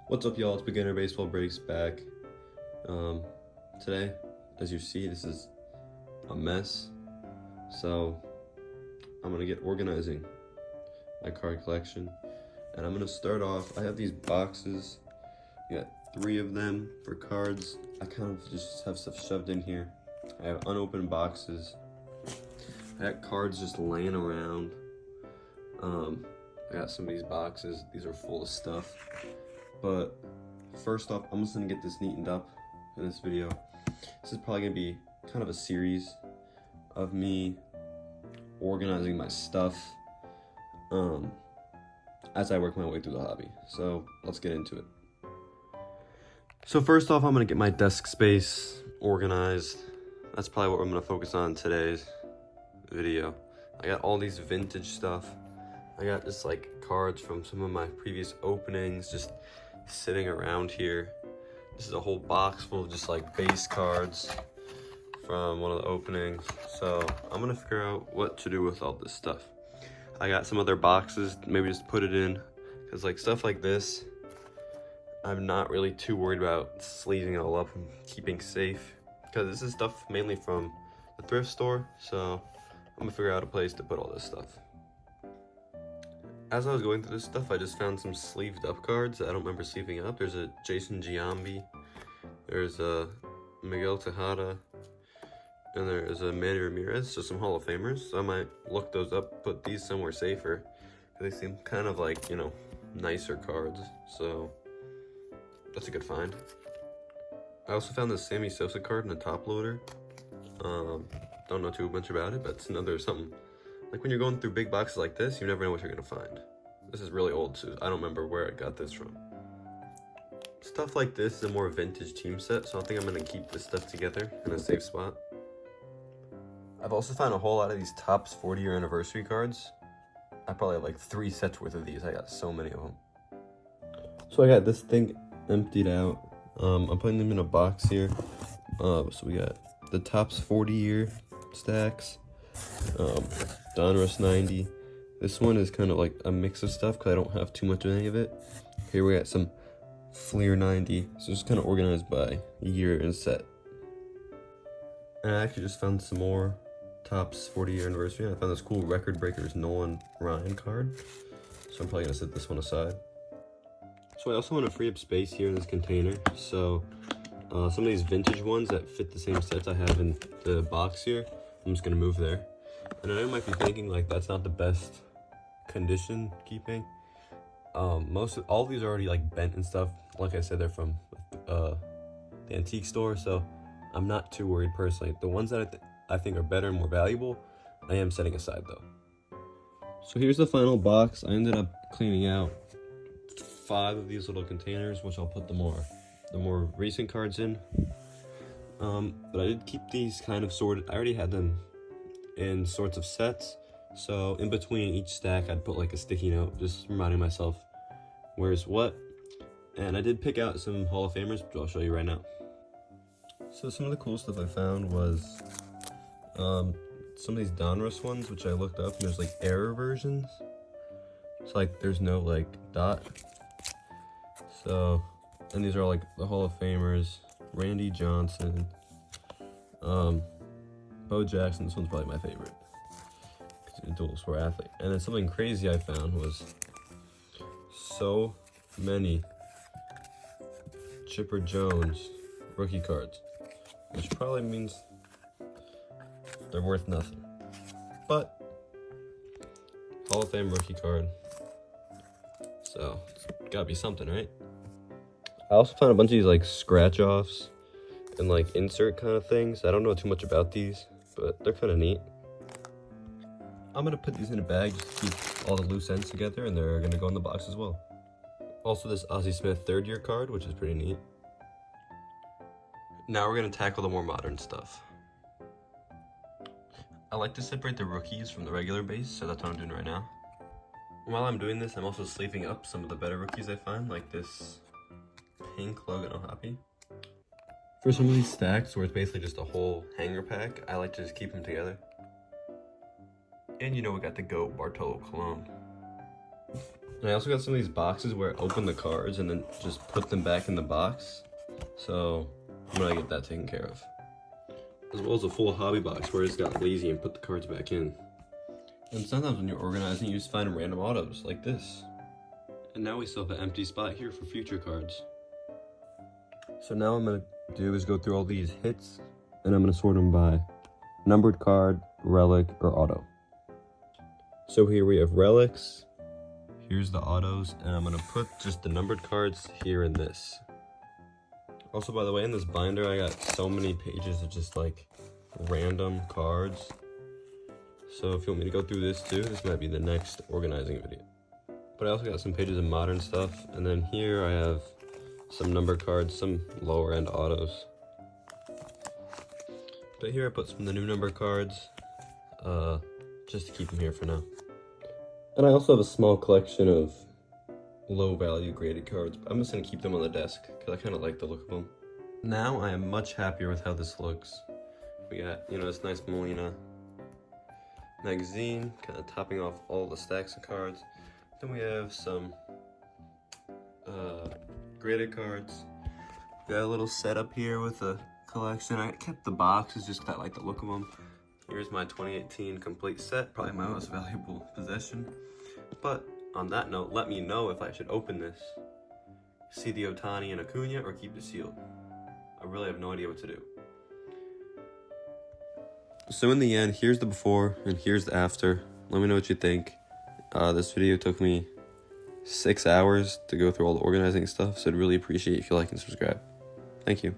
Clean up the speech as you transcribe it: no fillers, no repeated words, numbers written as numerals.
What's up, y'all? It's Beginner Baseball Breaks back. Today, as you see, this is a mess. So I'm gonna get organizing my card collection, and I'm gonna start off. I have these boxes. I got 3 of them for cards. I kind of just have stuff shoved in here. I have unopened boxes. I got cards just laying around. I got some of these boxes. These are full of stuff. But first off, I'm just gonna get this neatened up in this video. This is probably gonna be kind of a series of me organizing my stuff as I work my way through the hobby. So let's get into it. So first off, I'm gonna get my desk space organized. That's probably what I'm gonna focus on in today's video. I got all these vintage stuff. I got just like cards from some of my previous openings just sitting around here. This is a whole box full of just like base cards from one of the openings. So I'm gonna figure out what to do with all this stuff. I got some other boxes, maybe just put it in, because like stuff like this, I'm not really too worried about sleeving it all up and keeping safe, because this is stuff mainly from the thrift store. So I'm gonna figure out a place to put all this stuff. As I was going through this stuff, I just found some sleeved up cards that I don't remember sleeving up. There's a Jason Giambi, there's a Miguel Tejada, and there's a Manny Ramirez, so some Hall of Famers. So I might look those up, put these somewhere safer, because they seem kind of like, you know, nicer cards. So that's a good find. I also found this Sammy Sosa card in a top loader. Don't know too much about it, but it's another something. Like when you're going through big boxes like this, you never know what you're gonna find. This is really old, so I don't remember where I got this from. Stuff like this is a more vintage team set, so I think I'm gonna keep this stuff together in a safe spot. I've also found a whole lot of these Topps 40-year anniversary cards. I probably have like 3 sets worth of these. I got so many of them. So I got this thing emptied out. I'm putting them in a box here. So we got the Topps 40-year stacks. Donruss 90. This one is kind of like a mix of stuff because I don't have too much of any of it. Here we got some Fleer 90. So it's kind of organized by year and set. And I actually just found some more Topps 40-year anniversary. I found this cool Record Breakers Nolan Ryan card. So I'm probably gonna set this one aside. So I also want to free up space here in this container. So some of these vintage ones that fit the same sets I have in the box here, I'm just gonna move there. And I know you might be thinking like that's not the best condition keeping. All of these are already like bent and stuff. Like I said, they're from the antique store, so I'm not too worried personally. The ones that I think are better and more valuable, I am setting aside though. So here's the final box. I ended up cleaning out 5 of these little containers, which I'll put the more recent cards in. But I did keep these kind of sorted. I already had them in sorts of sets, so in between each stack I'd put like a sticky note just reminding myself where's what. And I did pick out some Hall of Famers, which I'll show you right now. So some of the cool stuff I found was some of these Donruss ones, which I looked up, and there's like error versions. It's like there's no like dot. So, and these are like the Hall of Famers, Randy Johnson, Bo Jackson. This one's probably my favorite because he's a dual sport athlete. And then something crazy I found was so many Chipper Jones rookie cards, which probably means they're worth nothing. But Hall of Fame rookie card, so it's gotta be something, right? I also found a bunch of these like scratch offs and like insert kind of things. I don't know too much about these, but they're kind of neat. I'm gonna put these in a bag just to keep all the loose ends together, and they're gonna go in the box as well. Also this Ozzie Smith 3rd year card, which is pretty neat. Now we're gonna tackle the more modern stuff. I like to separate the rookies from the regular base, so that's what I'm doing right now. While I'm doing this, I'm also sleeving up some of the better rookies I find, like this pink Logan O'Hoppe. For some of these stacks where it's basically just a whole hanger pack, I like to just keep them together. And you know we got the GOAT Bartolo Colon. And I also got some of these boxes where I open the cards and then just put them back in the box. So I'm gonna get that taken care of. As well as a full hobby box where I just got lazy and put the cards back in. And sometimes when you're organizing, you just find random autos like this. And now we still have an empty spot here for future cards. So now what I'm gonna do is go through all these hits and I'm gonna sort them by numbered card, relic, or auto. So here we have relics. Here's the autos, and I'm gonna put just the numbered cards here in this. Also, by the way, in this binder, I got so many pages of just like random cards. So if you want me to go through this too, this might be the next organizing video. But I also got some pages of modern stuff, and then here I have some numbered cards, some lower end autos. But here I put some of the new number cards, just to keep them here for now. And I also have a small collection of low value graded cards, but I'm just gonna keep them on the desk because I kind of like the look of them. Now I am much happier with how this looks. We got, this nice Molina magazine, kind of topping off all the stacks of cards. Then we have some graded cards. We got a little setup here with a collection. I kept the boxes just because I like the look of them. Here's my 2018 complete set, probably my most valuable possession. But on that note, let me know if I should open this, see the Ohtani and Acuna, or keep it sealed. I really have no idea what to do. So in the end, here's the before and here's the after. Let me know what you think. This video took me 6 hours to go through all the organizing stuff, so I'd really appreciate if you like and subscribe. Thank you.